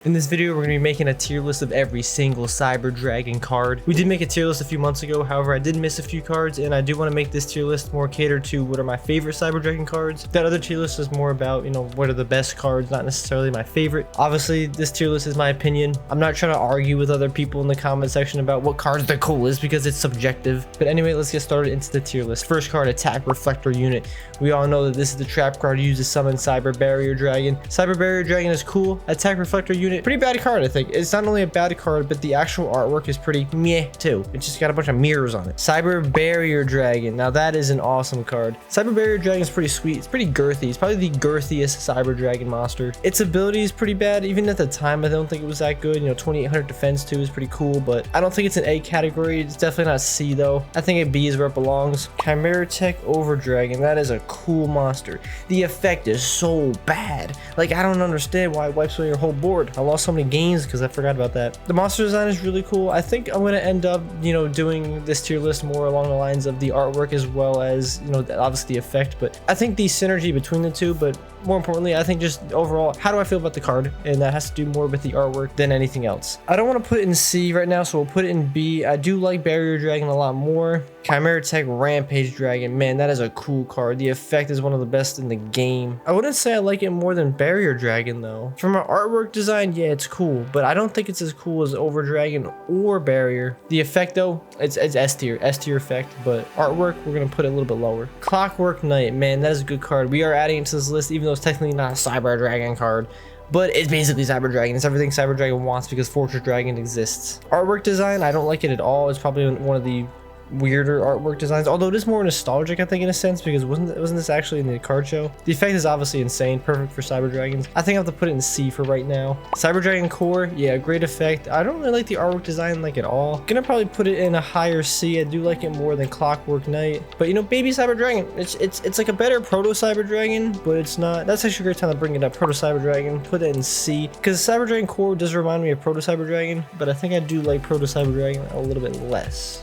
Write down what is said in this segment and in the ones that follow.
In this video, we're going to be making a tier list of every single Cyber Dragon card. We did make a tier list a few months ago, however, I did miss a few cards, and I do want to make this tier list more catered to what are my favorite Cyber Dragon cards. That other tier list is more about, what are the best cards, not necessarily my favorite. Obviously, this tier list is my opinion. I'm not trying to argue with other people in the comment section about what cards the coolest because it's subjective. But anyway, let's get started into the tier list. First card, Attack Reflector Unit. We all know that this is the trap card used to summon Cyber Barrier Dragon. Cyber Barrier Dragon is cool. Attack Reflector Unit, pretty bad card, I think. It's not only a bad card, but the actual artwork is pretty meh too. It's just got a bunch of mirrors on it. Cyber Barrier Dragon. Now that is an awesome card. Cyber Barrier Dragon is pretty sweet. It's pretty girthy. It's probably the girthiest Cyber Dragon monster. Its ability is pretty bad. Even at the time, I don't think it was that good. 2800 defense too is pretty cool, but I don't think it's an A category. It's definitely not C though. I think a B is where it belongs. Chimera Tech Over Dragon. That is a cool monster. The effect is so bad. Like, I don't understand why it wipes away your whole board. I lost so many games because I forgot about that. The monster design is really cool. I think I'm going to end up, doing this tier list more along the lines of the artwork as well as, obviously the effect, but I think the synergy between the two, but more importantly, I think just overall, how do I feel about the card? And that has to do more with the artwork than anything else. I don't want to put it in C right now, so we'll put it in B. I do like Barrier Dragon a lot more. Chimera Tech Rampage Dragon, man, that is a cool card. The effect is one of the best in the game. I wouldn't say I like it more than Barrier Dragon though. From an artwork design, yeah, it's cool, but I don't think it's as cool as Over Dragon or Barrier. The effect though, it's S tier effect, but artwork, we're gonna put it a little bit lower. Clockwork Knight, man, that is a good card. We are adding it to this list, even though it's technically not a Cyber Dragon card, but it's basically Cyber Dragon. It's everything Cyber Dragon wants because Fortress Dragon exists. Artwork design, I don't like it at all. It's probably one of the weirder artwork designs, although it is more nostalgic, I think, in a sense, because wasn't this actually in the card show? The effect is obviously insane, perfect for Cyber Dragons. I think I have to put it in C for right now. Cyber Dragon Core, yeah, great effect. I don't really like the artwork design like at all. Gonna probably put it in a higher C. I do like it more than Clockwork Knight, but baby Cyber Dragon, it's like a better Proto Cyber Dragon, but it's not. That's actually a great time to bring it up. Proto Cyber Dragon, put it in C, because Cyber Dragon Core does remind me of Proto Cyber Dragon, but I think I do like Proto Cyber Dragon a little bit less.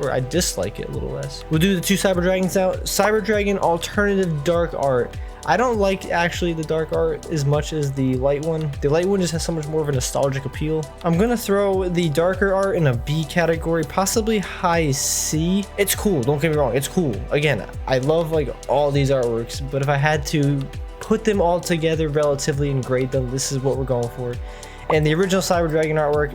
Or I dislike it a little less. We'll do the two Cyber Dragons now. Cyber Dragon Alternative Dark Art. I don't like actually the dark art as much as the light one. The light one just has so much more of a nostalgic appeal. I'm gonna throw the darker art in a B category, possibly high C. It's cool, don't get me wrong, it's cool. Again, I love like all these artworks, but if I had to put them all together relatively and grade them, this is what we're going for. And the original Cyber Dragon artwork,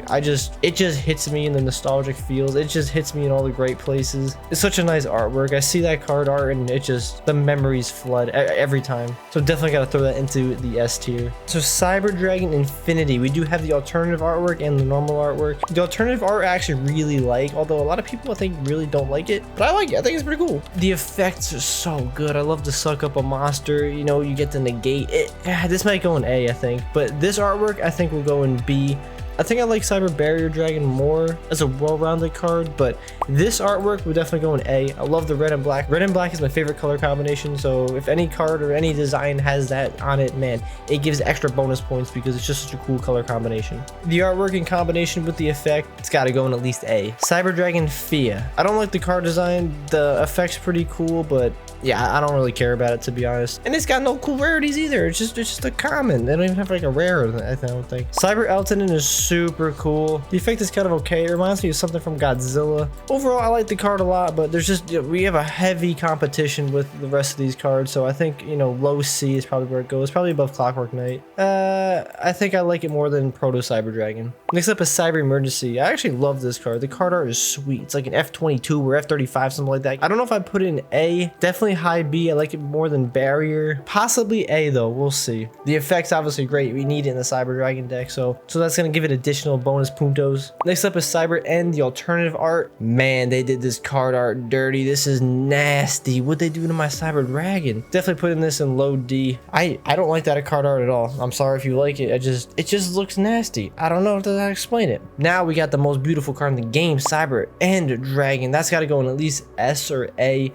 it just hits me in the nostalgic feels. It just hits me in all the great places. It's such a nice artwork. I see that card art and the memories flood every time. So definitely got to throw that into the S tier. So Cyber Dragon Infinity, we do have the alternative artwork and the normal artwork. The alternative art I actually really like, although a lot of people I think really don't like it, but I like it. I think it's pretty cool. The effects are so good. I love to suck up a monster. You get to negate it. This might go in A, I think, but this artwork I think will go in B. I think I like Cyber Barrier Dragon more as a well-rounded card, but this artwork would definitely go in A. I love the red and black. Red and black is my favorite color combination, so if any card or any design has that on it, man, it gives extra bonus points because it's just such a cool color combination. The artwork in combination with the effect, it's got to go in at least A. Cyber Dragon Fia. I don't like the card design. The effect's pretty cool, but yeah, I don't really care about it, to be honest. And it's got no cool rarities either. It's just a common. They don't even have like a rare, I don't think. Cyber Elton is super cool. The effect is kind of okay. It reminds me of something from Godzilla. Overall, I like the card a lot, but there's just, we have a heavy competition with the rest of these cards. So I think, low C is probably where it goes. Probably above Clockwork Knight. I think I like it more than Proto Cyber Dragon. Next up is Cyber Emergency. I actually love this card. The card art is sweet. It's like an F22 or F35, something like that. I don't know if I put it in A. Definitely high B. I like it more than Barrier. Possibly A though. We'll see. The effect's obviously great. We need it in the Cyber Dragon deck, so that's gonna give it additional bonus puntos. Next up is Cyber End, the alternative art. Man, they did this card art dirty. This is nasty. What'd they do to my Cyber Dragon? Definitely putting this in low D. I don't like that card art at all. I'm sorry if you like it. It just looks nasty. I don't know how to explain it. Now we got the most beautiful card in the game, Cyber End Dragon. That's got to go in at least S or A.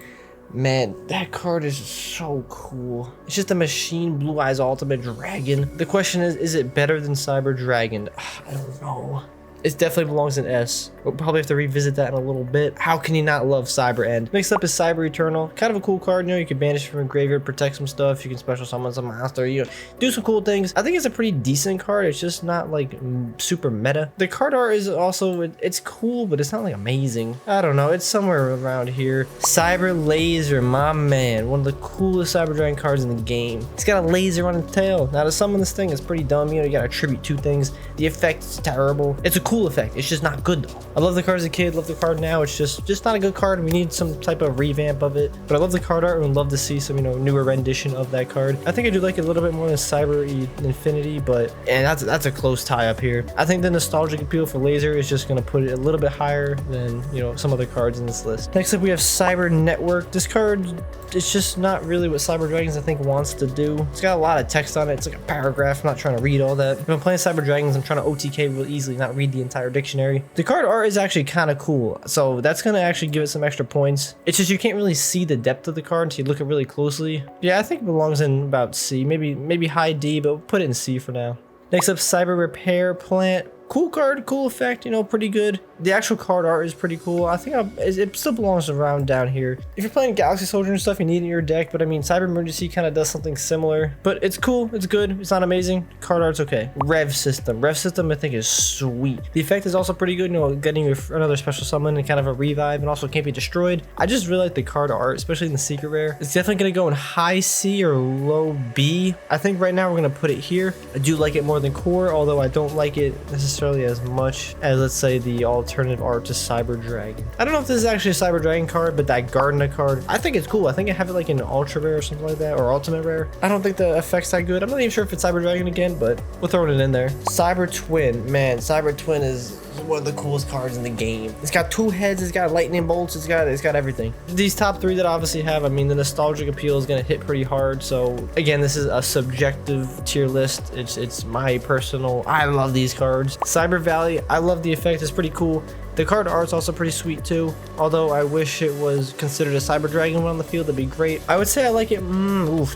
Man, that card is so cool. It's just a machine blue eyes ultimate dragon. The question is it better than Cyber Dragon? I don't know. It definitely belongs in S. We'll probably have to revisit that in a little bit. How can you not love Cyber End? Next up is Cyber Eternal. Kind of a cool card, you know, you can banish from a graveyard, protect some stuff, you can special summon some monster, you know, do some cool things. I think it's a pretty decent card. It's just not like super meta. The card art is also, it's cool, but it's not like amazing. I don't know, it's somewhere around here. Cyber Laser, my man, one of the coolest Cyber Dragon cards in the game. It's got a laser on its tail. Now to summon this thing is pretty dumb, you know, you gotta attribute 2 things. The effect is terrible. It's a cool effect, it's just not good though. I love the card as a kid, love the card now. It's just not a good card. We need some type of revamp of it. But I love the card art and would love to see some, you know, newer rendition of that card. I think I do like it a little bit more than Cyber Infinity, but and that's a close tie up here. I think the nostalgic appeal for Laser is just gonna put it a little bit higher than, you know, some other cards in this list. Next up we have Cyber Network. This card, it's just not really what Cyber Dragons I think wants to do. It's got a lot of text on it. It's like a paragraph. I'm not trying to read all that. If I'm playing Cyber Dragons, I'm trying to OTK real easily, not read the entire dictionary. The card art is actually kind of cool, so that's gonna actually give it some extra points. It's just you can't really see the depth of the card until you look at it really closely. Yeah, I think it belongs in about C, maybe high D, but we'll put it in C for now. Next up, Cyber Repair Plant. Cool card, cool effect, you know, pretty good. The actual card art is pretty cool. I think it still belongs around down here. If you're playing Galaxy Soldier and stuff, you need it in your deck, but I mean, Cyber Emergency kind of does something similar. But it's cool, it's good, it's not amazing. Card art's okay. Rev System I think is sweet. The effect is also pretty good, you know, getting you another special summon and kind of a revive, and also can't be destroyed. I just really like the card art, especially in the secret rare. It's definitely gonna go in high C or low B. I think right now we're gonna put it here. I do like it more than Core, although I don't like it necessarily as much as, let's say, the alternative art to Cyber Dragon. I don't know if this is actually a Cyber Dragon card, but that Gardena card, I think it's cool. I think I have it like in ultra rare or something like that, or ultimate rare. I don't think the effect's that good. I'm not even sure if it's Cyber Dragon again, but we'll throw it in there. Cyber Twin, man, Cyber Twin is one of the coolest cards in the game. It's got 2 heads, it's got lightning bolts, it's got everything. These top 3 that I obviously have, I mean, the nostalgic appeal is gonna hit pretty hard. So again, this is a subjective tier list. It's my personal, I love these cards. Cyber Valley, I love the effect, it's pretty cool. The card art's also pretty sweet too, although I wish it was considered a Cyber Dragon when on the field. That'd be great. I would say I like it,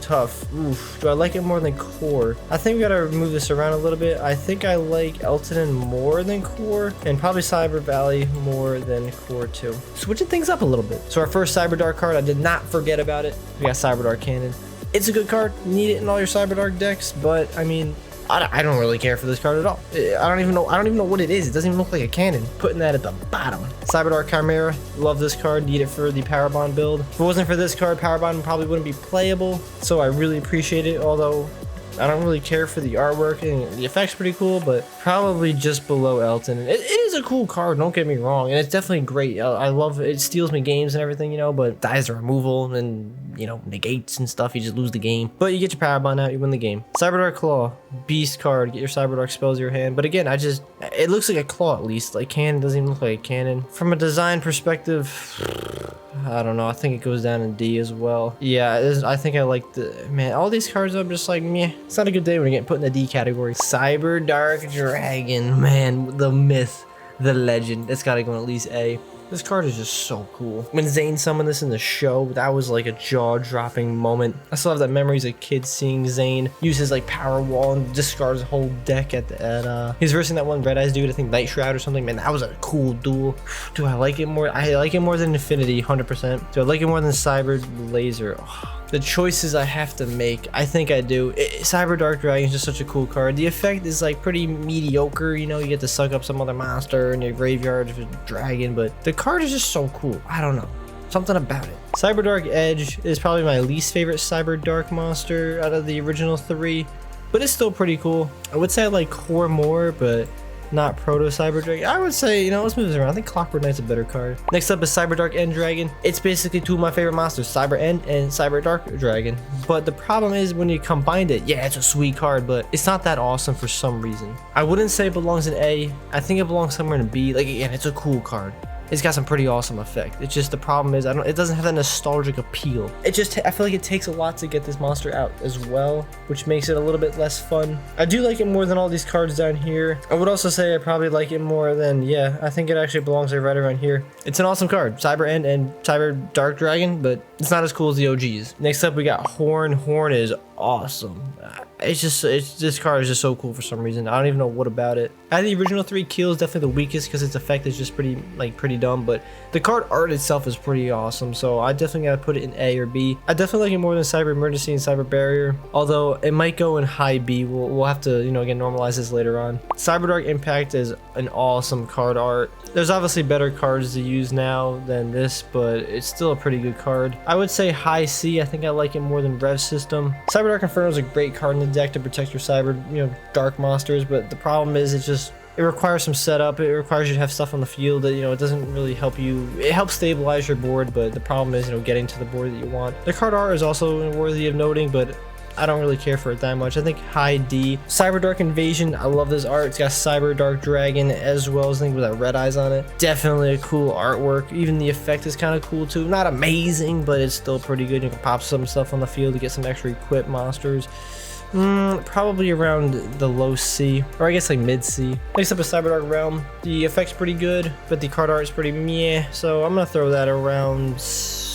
tough. Do I like it more than Core? I think we gotta move this around a little bit. I think I like Elton more than Core, and probably Cyber Valley more than Core too. Switching things up a little bit. So our first Cyberdark card, I did not forget about it. We got Cyberdark Cannon. It's a good card. You need it in all your Cyberdark decks, but I mean, I don't really care for this card at all. I don't even know what it is. It doesn't even look like a cannon. Putting that at the bottom. Cyberdark Chimera, love this card. Need it for the Power Bond build. If it wasn't for this card, Power Bond probably wouldn't be playable. So I really appreciate it, although I don't really care for the artwork, and the effect's pretty cool, but probably just below Elton. It is a cool card, don't get me wrong, and it's definitely great. I love it. It steals me games and everything, you know, but dies to removal and, you know, negates and stuff. You just lose the game. But you get your Power Bond out, you win the game. Cyberdark Claw, beast card. Get your Cyberdark spells in your hand. But again, it looks like a claw at least. Like cannon doesn't even look like a cannon. From a design perspective, I don't know. I think it goes down in D as well. Yeah, I think I like man, all these cards I'm just like, meh. It's not a good day when you're getting put in the D category. Cyberdark Dragon, man, the myth, the legend. It's got to go in at least A. This card is just so cool. When Zane summoned this in the show, that was like a jaw-dropping moment. I still have that memory as a kid seeing Zane use his like power wall and discard his whole deck he's versing that one Red Eyes dude, I think Night Shroud or something. Man, that was a cool duel. Do I like it more? I like it more than Infinity, 100%. Do I like it more than Cyber Laser? Oh. The choices I have to make, I think I do. Cyberdark Dragon is just such a cool card. The effect is like pretty mediocre, you know, you get to suck up some other monster in your graveyard if it's a dragon, but the card is just so cool. I don't know. Something about it. Cyberdark Edge is probably my least favorite Cyberdark monster out of the original 3, but it's still pretty cool. I would say I like Core more, but not Proto Cyber Dragon. I would say, you know, let's move this around. I think Clockwork Knight's a better card. Next up is Cyberdark End Dragon. It's basically 2 of my favorite monsters, Cyber End and Cyberdark Dragon. But the problem is when you combine it, yeah, it's a sweet card, but it's not that awesome for some reason. I wouldn't say it belongs in A. I think it belongs somewhere in B. Like, again, it's a cool card. It's got some pretty awesome effect. It's just the problem is it doesn't have that nostalgic appeal. I feel like it takes a lot to get this monster out as well, which makes it a little bit less fun. I do like it more than all these cards down here. I would also say I probably like it more than, yeah, I think it actually belongs right around here. It's an awesome card, Cyber End and Cyber Dark Dragon, but it's not as cool as the OGs. Next up, we got Horn. Horn is awesome. this card is just so cool for some reason. I don't even know what about it. Out of the original 3, Keel is definitely the weakest because its effect is just pretty dumb, but the card art itself is pretty awesome, so I definitely gotta put it in A or B. I definitely like it more than Cyber Emergency and Cyber Barrier, although it might go in high B. We'll have to, you know, again, normalize this later on. Cyberdark Impact is an awesome card art. There's obviously better cards to use now than this, but it's still a pretty good card. I would say high C. I think I like it more than Rev System. Cyberdark Inferno is a great card in the deck to protect your cyber, you know, dark monsters, but the problem is it requires some setup. It requires you to have stuff on the field that, you know, it doesn't really help you. It helps stabilize your board, but the problem is, you know, getting to the board that you want. The card art is also worthy of noting, but I don't really care for it that much. I think high D. Cyberdark Invasion, I love this art. It's got Cyberdark Dragon as well as things with that red eyes on it. Definitely a cool artwork. Even the effect is kind of cool too. Not amazing, but it's still pretty good. You can pop some stuff on the field to get some extra equipped monsters. Probably around the low C, or I guess like mid C. Next up is Cyberdark Realm. The effect's pretty good, but the card art is pretty meh, so I'm gonna throw that around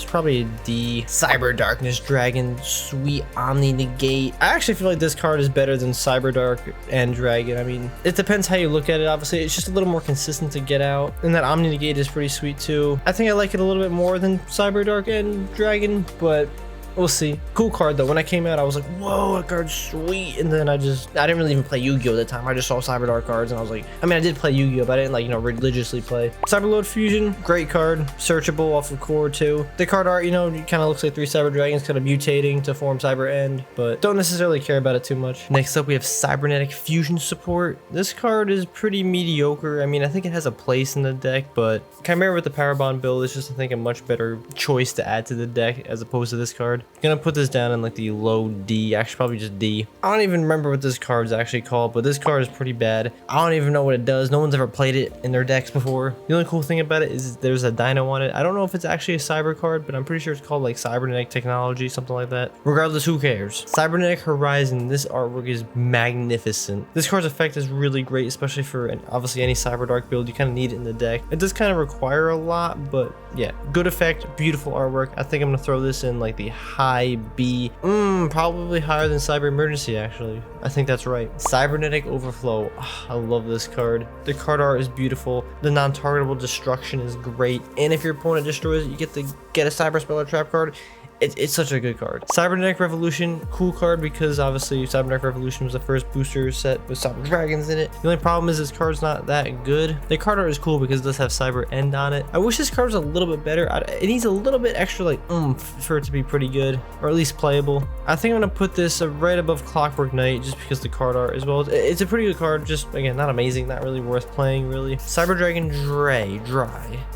probably a D. Cyber Darkness Dragon, sweet Omni Negate. I actually feel like this card is better than Cyberdark and Dragon. I mean, it depends how you look at it. Obviously, it's just a little more consistent to get out, and that Omni Negate is pretty sweet too. I think I like it a little bit more than Cyberdark and Dragon, but we'll see. Cool card though. When I came out, I was like, whoa, that card's sweet. And then I didn't really even play Yu-Gi-Oh! At the time. I just saw Cyberdark cards and I was like, I mean, I did play Yu-Gi-Oh! But I didn't, like, you know, religiously play. Cyberload Fusion, great card. Searchable off of core too. The card art, you know, it kind of looks like 3 Cyber Dragons kind of mutating to form Cyber End, but don't necessarily care about it too much. Next up, we have Cybernetic Fusion support. This card is pretty mediocre. I mean, I think it has a place in the deck, but Chimera with the Power Bond build is just, I think, a much better choice to add to the deck as opposed to this card. I'm gonna put this down in like the low D, actually probably just D. I don't even remember what this card is actually called, but this card is pretty bad. I don't even know what it does. No one's ever played it in their decks before. The only cool thing about it is there's a dino on it. I don't know if it's actually a cyber card, but I'm pretty sure it's called like Cybernetic Technology, something like that. Regardless, who cares? Cybernetic Horizon, this artwork is magnificent. This card's effect is really great, especially for obviously any Cyberdark build. You kind of need it in the deck. It does kind of require a lot, but yeah, good effect, beautiful artwork. I think I'm gonna throw this in like the high B. Probably higher than Cyber Emergency, actually. I think that's right. Cybernetic Overflow. Oh, I love this card. The card art is beautiful. The non-targetable destruction is great. And if your opponent destroys it, you get to get a Cyber Spell or Trap card. It's such a good card. Cybernetic Revolution, cool card because obviously Cybernetic Revolution was the first booster set with Cyber Dragons in it. The only problem is this card's not that good. The card art is cool because it does have Cyber End on it. I wish this card was a little bit better. It needs a little bit extra like for it to be pretty good, or at least playable. I think I'm gonna put this right above Clockwork Knight just because the card art as well. It's a pretty good card, just again, not amazing, not really worth playing really. Cyber Dragon Dry.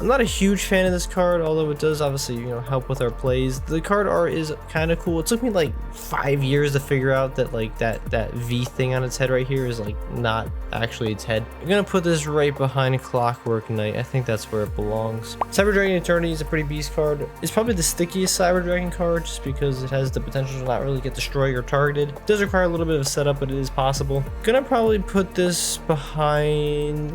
I'm not a huge fan of this card, although it does obviously, you know, help with our plays. The card art is kind of cool. It took me like 5 years to figure out that like that V thing on its head right here is like not actually its head. I'm gonna put this right behind Clockwork Knight. I think that's where it belongs. Cyber Dragon Eternity is a pretty beast card. It's probably the stickiest Cyber Dragon card just because it has the potential to not really get destroyed or targeted. It does require a little bit of a setup, but it is possible. Gonna probably put this behind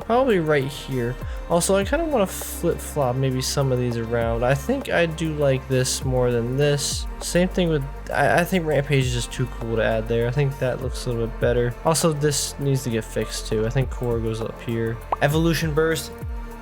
probably right here. Also, I kind of want to flip-flop maybe some of these around. I think I do like this more than this. Same thing with, I think Rampage is just too cool to add there. I think that looks a little bit better. Also, this needs to get fixed too. I think Core goes up here. Evolution Burst,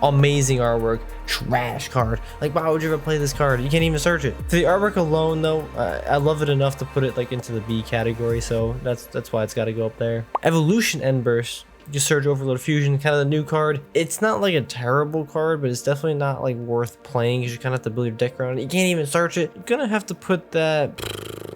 amazing artwork. Trash card. Like, why would you ever play this card? You can't even search it. For the artwork alone though, I love it enough to put it like into the B category, so that's why it's got to go up there. Evolution Endburst. Just search Overload Fusion, kind of the new card. It's not like a terrible card, but it's definitely not like worth playing because you kind of have to build your deck around it. You can't even search it. You're gonna have to put that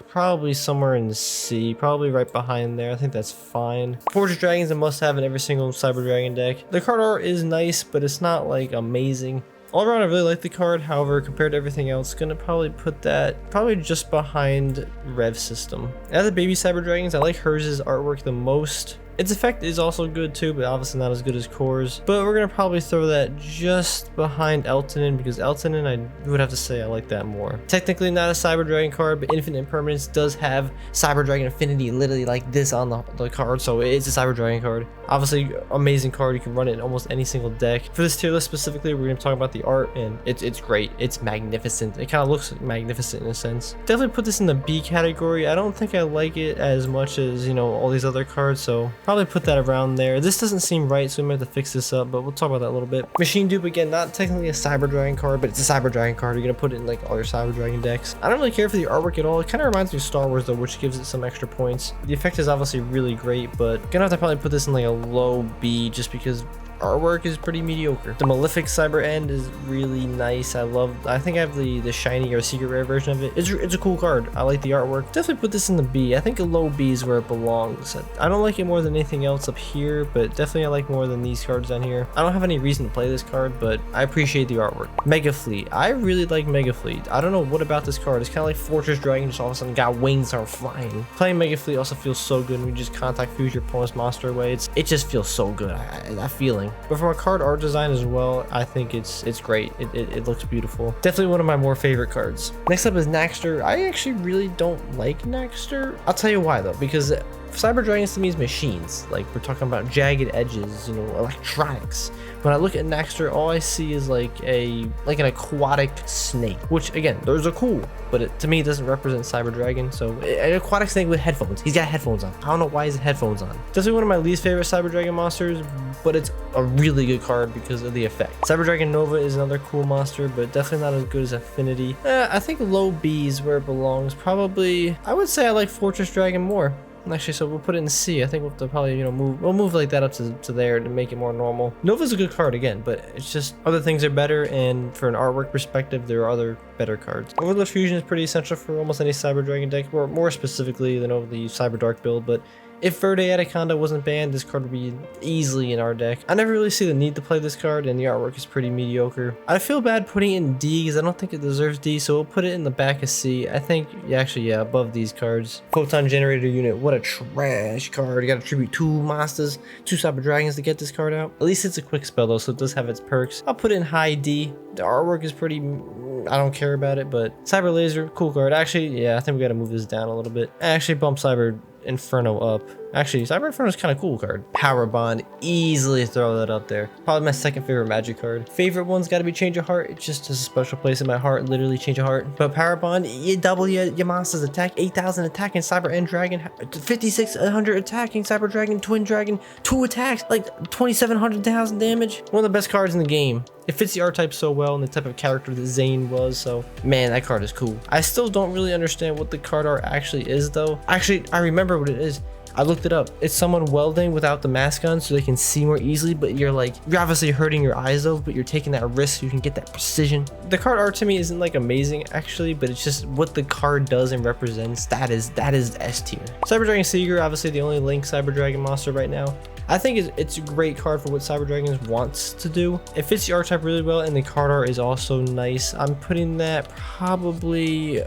probably somewhere in C, probably right behind there. I think that's fine. Fortress Dragon's a must-have in every single Cyber Dragon deck. The card art is nice, but it's not like amazing. All around, I really like the card. However, compared to everything else, gonna probably put that probably just behind Rev System. Out of the baby Cyber Dragons, I like hers' artwork the most. Its effect is also good too, but obviously not as good as Core's. But we're gonna probably throw that just behind Eltonin, because Eltonin I would have to say I like that more. Technically not a Cyber Dragon card, but Infinite Impermanence does have Cyber Dragon Affinity literally like this on the card, so it's a Cyber Dragon card. Obviously, amazing card. You can run it in almost any single deck. For this tier list specifically, we're going to talk about the art, and it's great. It's magnificent. It kind of looks magnificent in a sense. Definitely put this in the B category. I don't think I like it as much as, you know, all these other cards, so probably put that around there. This doesn't seem right, so we might have to fix this up, but we'll talk about that a little bit. Machine Dupe, again, not technically a Cyber Dragon card, but it's a Cyber Dragon card. You're going to put it in like all your Cyber Dragon decks. I don't really care for the artwork at all. It kind of reminds me of Star Wars though, which gives it some extra points. The effect is obviously really great, but gonna have to probably put this in like a low B just because artwork is pretty mediocre. The Malefic Cyber End is really nice. I think I have the shiny or secret rare version of it. It's a cool card. I like the artwork. Definitely put this in the B. I think a low B is where it belongs. I don't like it more than anything else up here, but definitely I like more than these cards down here. I don't have any reason to play this card, but I appreciate the artwork. Mega Fleet. I really like Mega Fleet. I don't know what about this card. It's kind of like Fortress Dragon, just all of a sudden got wings and are flying. Playing Mega Fleet also feels so good when you just contact fuse your opponent's monster away. It just feels so good. That feeling. But from a card art design as well, I think it's great. It looks beautiful. Definitely one of my more favorite cards. Next up is Naxter. I actually really don't like Naxter. I'll tell you why though, because Cyber Dragons to me is machines. Like, we're talking about jagged edges, you know, electronics. When I look at Naxter, all I see is like an aquatic snake, which again, those are cool, but to me it doesn't represent Cyber Dragon. So an aquatic snake with headphones. He's got headphones on. I don't know why he's headphones on. Definitely one of my least favorite Cyber Dragon monsters, but it's a really good card because of the effect. Cyber Dragon Nova is another cool monster, but definitely not as good as Affinity. I think low B is where it belongs. Probably, I would say I like Fortress Dragon more. Actually, so we'll put it in C. I think we'll have to probably, you know, move like that up to there to make it more normal. Nova's a good card again, but it's just other things are better, and for an artwork perspective, there are other better cards. Overlord Fusion is pretty essential for almost any Cyber Dragon deck, or more specifically than over the Cyberdark build, but if Verde Anaconda wasn't banned, this card would be easily in our deck. I never really see the need to play this card, and the artwork is pretty mediocre. I feel bad putting it in D because I don't think it deserves D, so we'll put it in the back of C. I think, yeah, above these cards. Photon Generator Unit, what a trash card. You gotta tribute 2 monsters, 2 Cyber Dragons to get this card out. At least it's a quick spell though, so it does have its perks. I'll put it in high D. The artwork is pretty, I don't care about it, but Cyber Laser, cool card. Actually, yeah, I think we gotta move this down a little bit. Actually bump Cyber Inferno up. Actually, Cyber Inferno is kind of cool card. Power Bond, easily throw that up there. Probably my second favorite Magic card. Favorite one's got to be Change of Heart. It just has a special place in my heart, literally Change of Heart. But Power Bond, you double your monster's attack, 8,000 attacking Cyber End Dragon, 5,600 attacking Cyber Dragon, Twin Dragon, 2 attacks, like 2,700,000 damage. One of the best cards in the game. It fits the archetype so well and the type of character that Zane was, so man, that card is cool. I still don't really understand what the card art actually is though. Actually, I remember what it is. I looked it up. It's someone welding without the mask on so they can see more easily, but you're obviously hurting your eyes though, but you're taking that risk so you can get that precision. The card art to me isn't like amazing actually, but it's just what the card does and represents. That is S tier. Cyber Dragon Seeger, obviously the only Link Cyber Dragon monster right now. I think it's a great card for what Cyber Dragons wants to do. It fits the archetype really well, and the card art is also nice. I'm putting that probably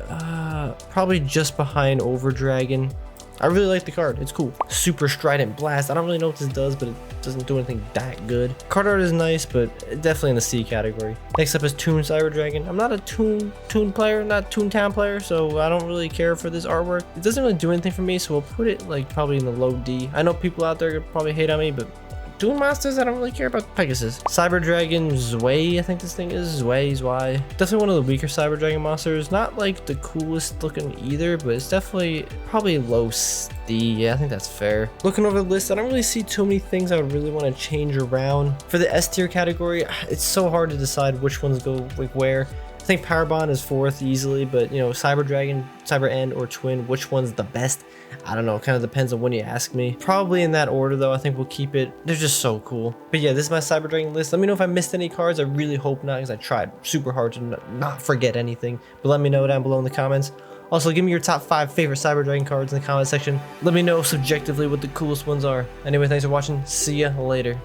just behind Over Dragon. I really like the card. It's cool. Super Strident Blast. I don't really know what this does, but it doesn't do anything that good. Card art is nice, but definitely in the C category. Next up is Toon Cyber Dragon. I'm not a Toon player, not Toontown player, so I don't really care for this artwork. It doesn't really do anything for me, so we'll put it like probably in the low D. I know people out there probably hate on me, but Toon monsters, I don't really care about Pegasus. Cyber Dragon Zwei, I think this thing is. Zwei. Definitely one of the weaker Cyber Dragon monsters. Not like the coolest looking either, but it's definitely probably low D. Yeah, I think that's fair. Looking over the list, I don't really see too many things I would really want to change around. For the S tier category, it's so hard to decide which ones go like where. I think Power Bond is 4th easily, but you know, Cyber Dragon, Cyber End, or Twin, which one's the best? I don't know, it kind of depends on when you ask me. Probably in that order though, I think we'll keep it. They're just so cool. But yeah, this is my Cyber Dragon list. Let me know if I missed any cards. I really hope not, because I tried super hard to not forget anything. But let me know down below in the comments. Also, give me your top 5 favorite Cyber Dragon cards in the comment section. Let me know subjectively what the coolest ones are. Anyway, thanks for watching. See ya later.